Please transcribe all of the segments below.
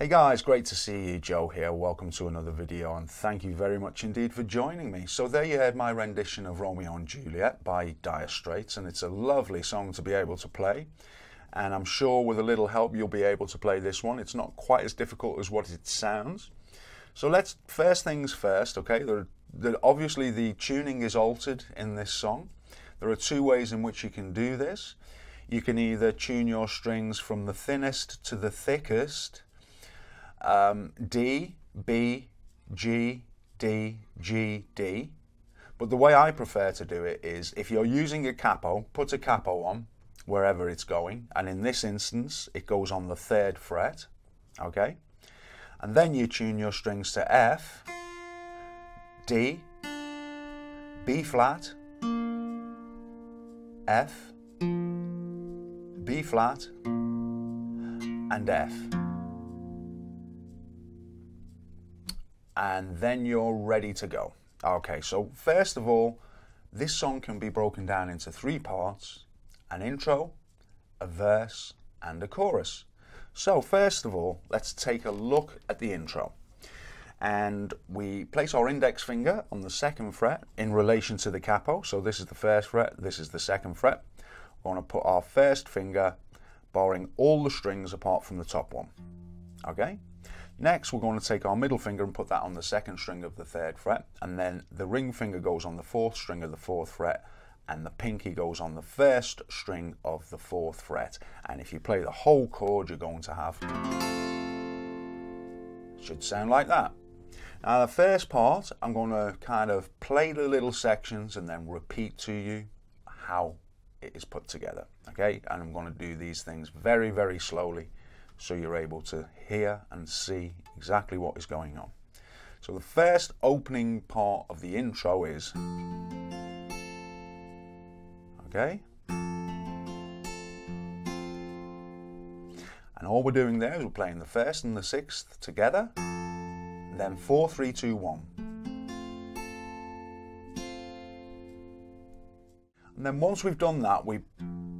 Hey guys, great to see you. Joe here. Welcome to another video and thank you very much indeed for joining me. So there you heard my rendition of Romeo and Juliet by Dire Straits, and it's a lovely song to be able to play, and I'm sure with a little help you'll be able to play this one. It's not quite as difficult as what it sounds. So let's, first things first, okay, obviously the tuning is altered in this song. There are two ways in which you can do this. You can either tune your strings from the thinnest to the thickest, D, B, G, D, G, D. But the way I prefer to do it is, if you're using a capo, put a capo on wherever it's going, and in this instance it goes on the 3rd fret, okay? And then you tune your strings to F, D, B flat, F, B flat, and F. And then you're ready to go. Okay, so first of all, this song can be broken down into 3 parts: an intro, a verse, and a chorus. So first of all, let's take a look at the intro. And we place our index finger on the 2nd fret in relation to the capo. So this is the 1st fret, this is the 2nd fret. We're going to put our 1st finger barring all the strings apart from the top one. Okay? Next, we're going to take our middle finger and put that on the 2nd string of the 3rd fret, and then the ring finger goes on the 4th string of the 4th fret, and the pinky goes on the 1st string of the 4th fret. And if you play the whole chord, you're going to have, should sound like that. Now the first part, I'm going to kind of play the little sections and then repeat to you how it is put together, okay? And I'm going to do these things very, very slowly, so you're able to hear and see exactly what is going on. So the first opening part of the intro is, okay? And all we're doing there is we're playing the 1st and the 6th together, and then 4, 3, 2, 1. And then once we've done that, we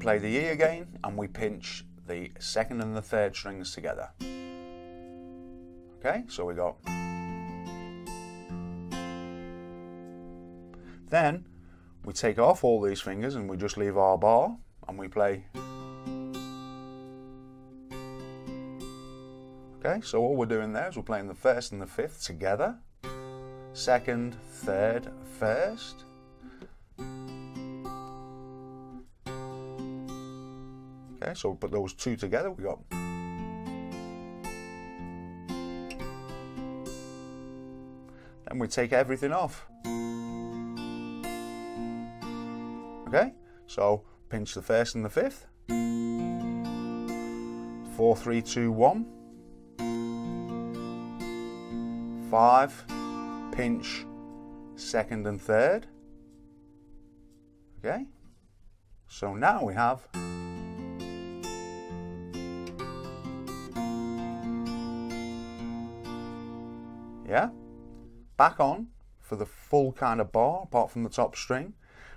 play the E again and we pinch the 2nd and the 3rd strings together. Okay, so we go. Then we take off all these fingers and we just leave our bar and we play. Okay, so all we're doing there is we're playing the 1st and the 5th together, 2nd, 3rd, 1st. Okay, so we put those 2 together, we go. Then we take everything off. Okay, so pinch the 1st and the 5th. 4, 3, 2, 1. 5, pinch 2nd and 3rd. Okay, so now we have. Yeah, back on for the full kind of bar apart from the top string.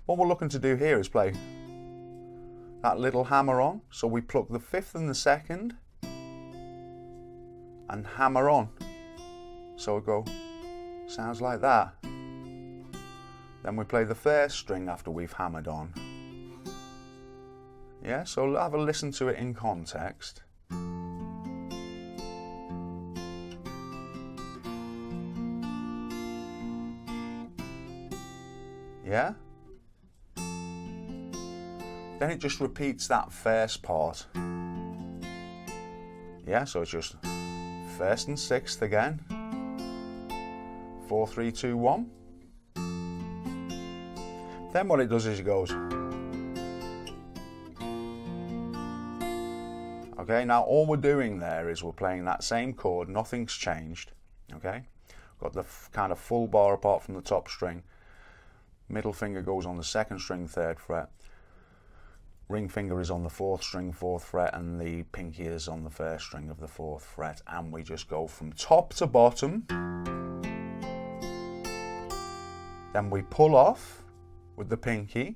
What we're looking to do here is play that little hammer on. So we pluck the 5th and the 2nd and hammer on. So we go, sounds like that. Then we play the 1st string after we've hammered on. Yeah, so have a listen to it in context. Yeah? Then it just repeats that first part. Yeah, so it's just 1st and 6th again. 4, 3, 2, 1. Then what it does is it goes. Okay, now all we're doing there is we're playing that same chord, nothing's changed. Okay? Got the kind of full bar apart from the top string. Middle finger goes on the 2nd string, 3rd fret. Ring finger is on the 4th string, 4th fret, and the pinky is on the 1st string of the 4th fret. And we just go from top to bottom. Then we pull off with the pinky.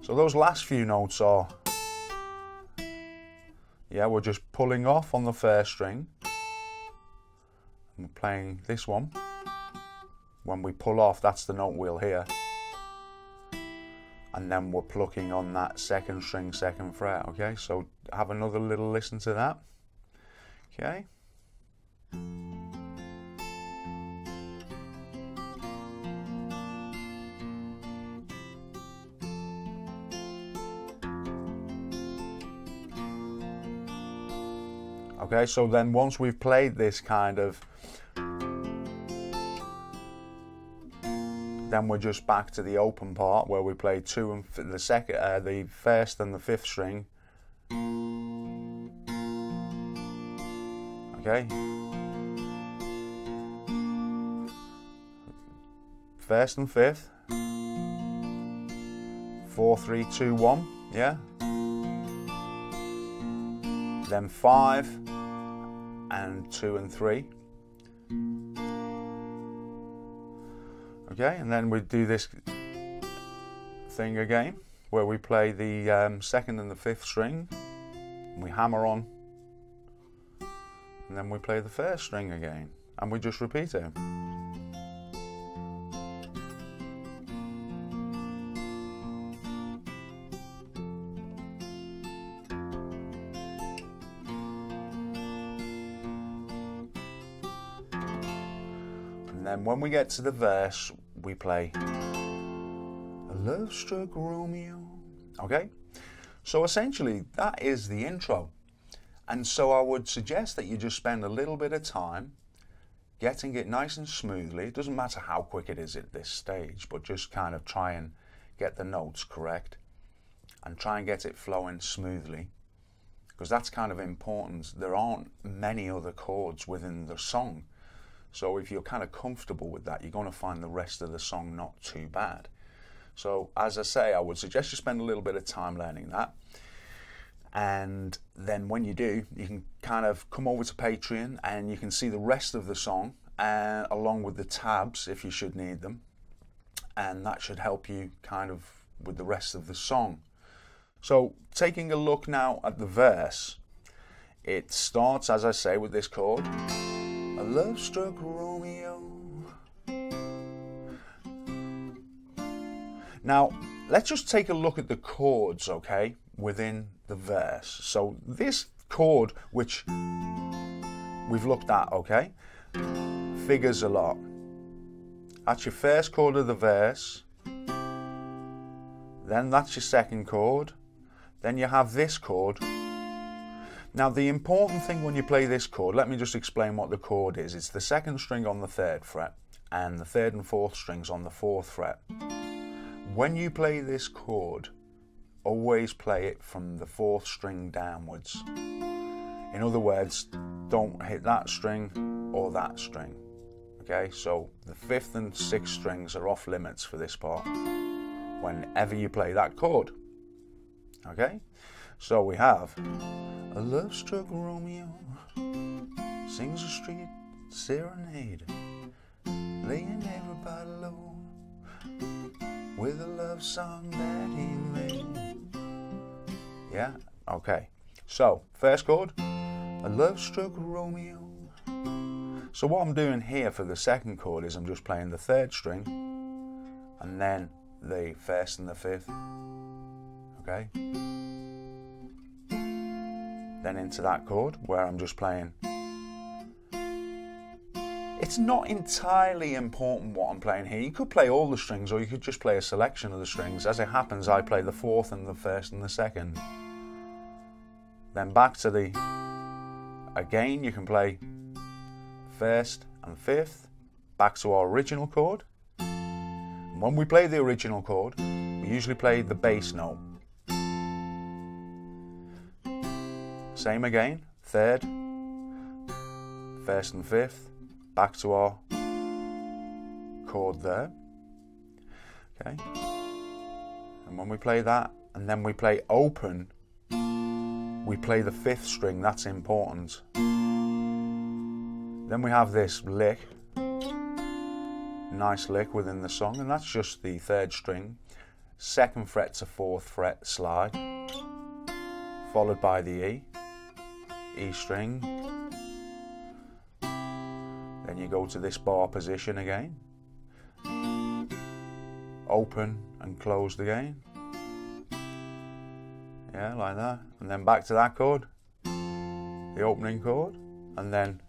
So those last few notes are Yeah, we're just pulling off on the first string. And we're playing this one. When we pull off, that's the note we'll hear. And then we're plucking on that second string, second fret, okay? So have another little listen to that, okay? Okay, so then once we've played this kind of, then we're just back to the open part where we play the first and the fifth string. Okay. First and fifth. 4, 3, 2, 1. Yeah. Then 5 and 2 and 3. Okay, and then we do this thing again where we play the second and the fifth string, and we hammer on, and then we play the first string again, and we just repeat it. And then when we get to the verse, we play a love-struck Romeo. Okay, so essentially that is the intro. And so I would suggest that you just spend a little bit of time getting it nice and smoothly. It doesn't matter how quick it is at this stage, but just kind of try and get the notes correct and try and get it flowing smoothly, because that's kind of important. There aren't many other chords within the song. So if you're kind of comfortable with that, you're going to find the rest of the song not too bad. So as I say, I would suggest you spend a little bit of time learning that. And then when you do, you can kind of come over to Patreon and you can see the rest of the song, along with the tabs if you should need them. And that should help you kind of with the rest of the song. So taking a look now at the verse, it starts, as I say, with this chord. A love-struck Romeo. Now, let's just take a look at the chords, okay, within the verse. So this chord, which we've looked at, okay, figures a lot. That's your first chord of the verse. Then that's your second chord. Then you have this chord. Now the important thing when you play this chord, let me just explain what the chord is. It's the second string on the 3rd fret and the 3rd and 4th strings on the 4th fret. When you play this chord, always play it from the 4th string downwards. In other words, don't hit that string or that string. Okay, so the 5th and 6th strings are off limits for this part whenever you play that chord. Okay, so we have a love-struck Romeo sings a street serenade, laying everybody low with a love song that he made. Yeah, okay. So, first chord, a love-struck Romeo. So what I'm doing here for the second chord is I'm just playing the 3rd string and then the 1st and the 5th. Okay? Then into that chord where I'm just playing. It's not entirely important what I'm playing here. You could play all the strings or you could just play a selection of the strings. As it happens, I play the 4th and the 1st and the 2nd. Then back to the, again you can play 1st and 5th, back to our original chord. And when we play the original chord, we usually play the bass note. Same again, 3rd, 1st and 5th, back to our chord there. Okay. And when we play that, and then we play open, we play the 5th string, that's important. Then we have this lick, nice lick within the song, and that's just the 3rd string, 2nd fret to 4th fret slide, followed by the E. E string. Then you go to this bar position again. Open and closed again. Yeah, like that. And then back to that chord, the opening chord, and then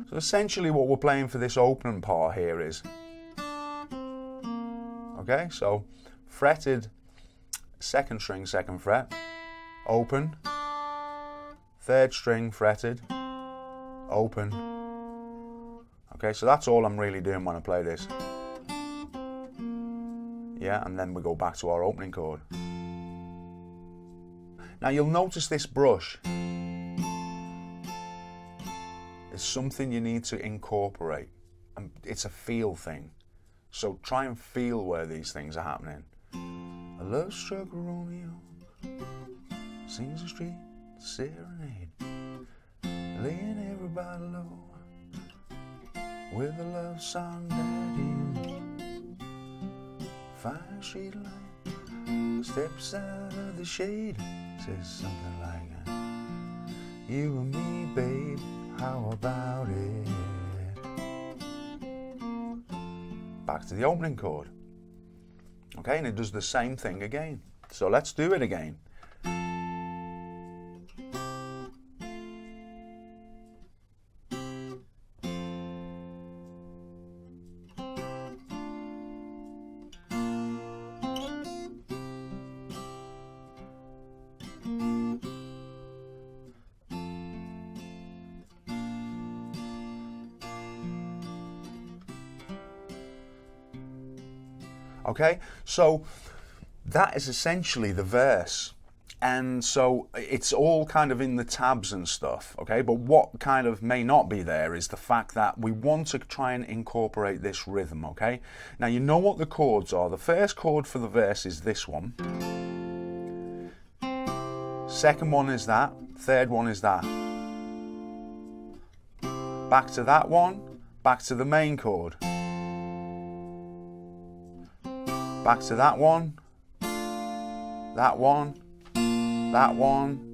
so essentially what we're playing for this opening part here is, okay, so fretted second string, second fret, open, third string fretted, open. Okay, so that's all I'm really doing when I play this. Yeah, and then we go back to our opening chord. Now you'll notice this brush is something you need to incorporate. And it's a feel thing. So try and feel where these things are happening. A love-struck Romeo sings a street serenade, laying everybody low with a love song that is fine street light, steps out of the shade, says something like that. You and me, babe, how about it? Back to the opening chord. Okay, and it does the same thing again. So let's do it again. Okay, so that is essentially the verse, and so it's all kind of in the tabs and stuff, okay, but what kind of may not be there is the fact that we want to try and incorporate this rhythm, okay. Now you know what the chords are. The first chord for the verse is this one, second one is that, third one is that, back to that one, back to the main chord, back to that one, that one, that one.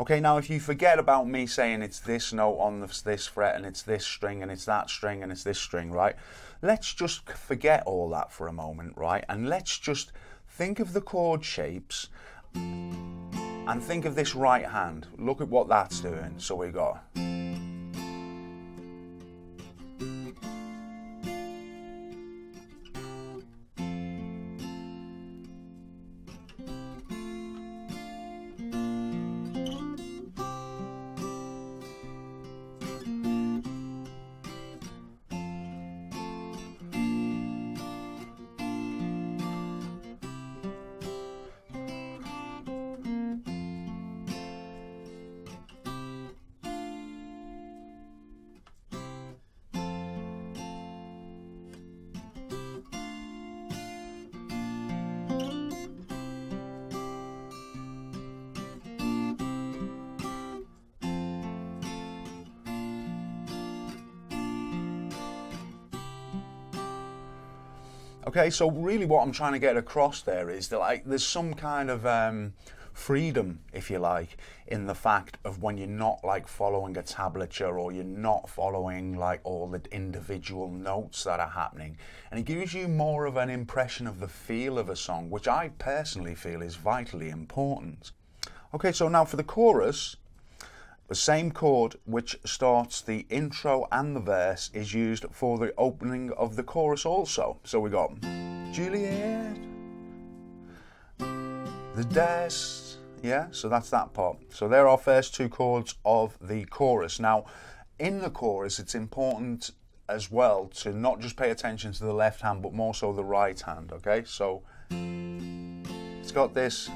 Okay, now if you forget about me saying it's this note on this fret and it's this string and it's that string and it's this string, right? Let's just forget all that for a moment, right? And let's just think of the chord shapes and think of this right hand. Look at what that's doing. So we got... Okay, so really what I'm trying to get across there is that, like, there's some kind of freedom, if you like, in the fact of when you're not like following a tablature or you're not following like all the individual notes that are happening, and it gives you more of an impression of the feel of a song, which I personally feel is vitally important. Okay, so now for the chorus, the same chord which starts the intro and the verse is used for the opening of the chorus also. So we got Juliet, the dice, yeah, so that's that part. So there are our first two chords of the chorus. Now, in the chorus, it's important as well to not just pay attention to the left hand, but more so the right hand, okay? So it's got this.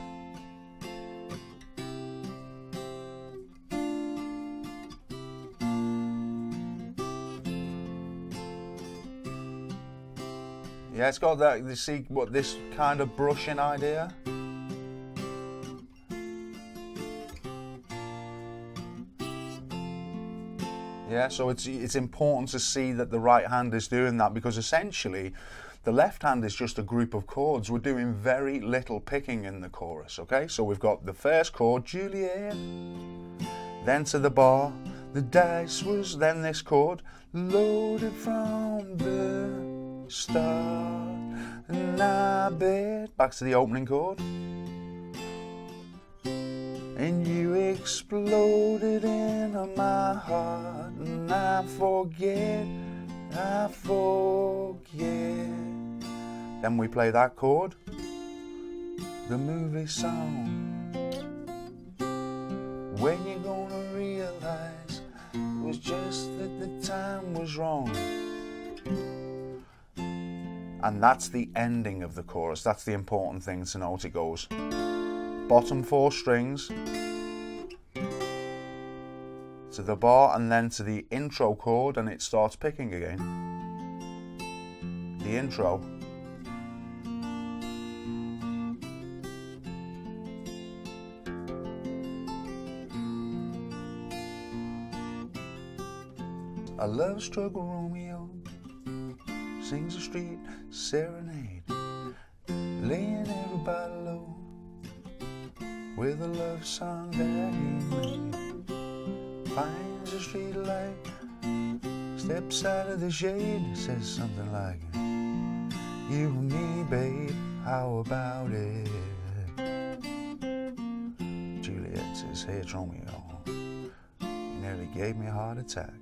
Yeah, it's got that, you see what, this kind of brushing idea. Yeah, so it's important to see that the right hand is doing that, because essentially the left hand is just a group of chords. We're doing very little picking in the chorus, okay? So we've got the first chord, Juliet, then to the bar, the dice was, then this chord, loaded from the start, and I bet, back to the opening chord, and you exploded into my heart, and I forget. Then we play that chord, the movie song. When you're gonna realize it was just that the time was wrong. And that's the ending of the chorus. That's the important thing to note. It goes bottom 4 strings to the bar and then to the intro chord, and it starts picking again. The intro. A love-struck Romeo sings a street serenade, laying everybody low with a love song that he made. Finds a street light, steps out of the shade, says something like, you and me, babe, how about it? Juliet says, hey, it's Romeo, you nearly gave me a heart attack.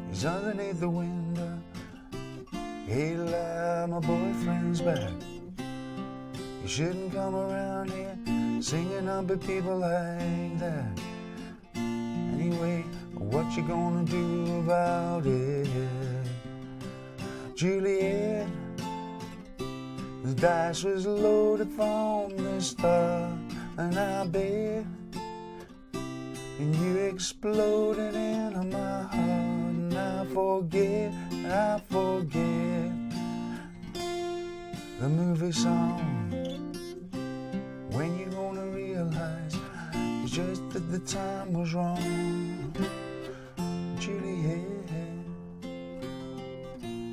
He's underneath the window, hey, lie, my boyfriend's back. You shouldn't come around here singing up at people like that. Anyway, what you gonna do about it? Juliet, the dice was loaded from the start, and I bet, and you exploded into my heart, and I forget the movie song. When you gonna realize it's just that the time was wrong, Juliet.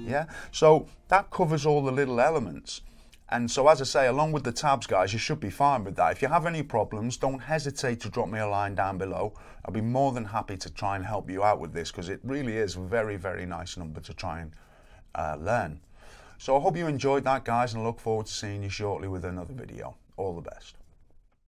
Yeah, so that covers all the little elements. And so, as I say, along with the tabs, guys, you should be fine with that. If you have any problems, don't hesitate to drop me a line down below. I'll be more than happy to try and help you out with this, because it really is a very, very nice number to try and learn. So I hope you enjoyed that, guys, and I look forward to seeing you shortly with another video. All the best.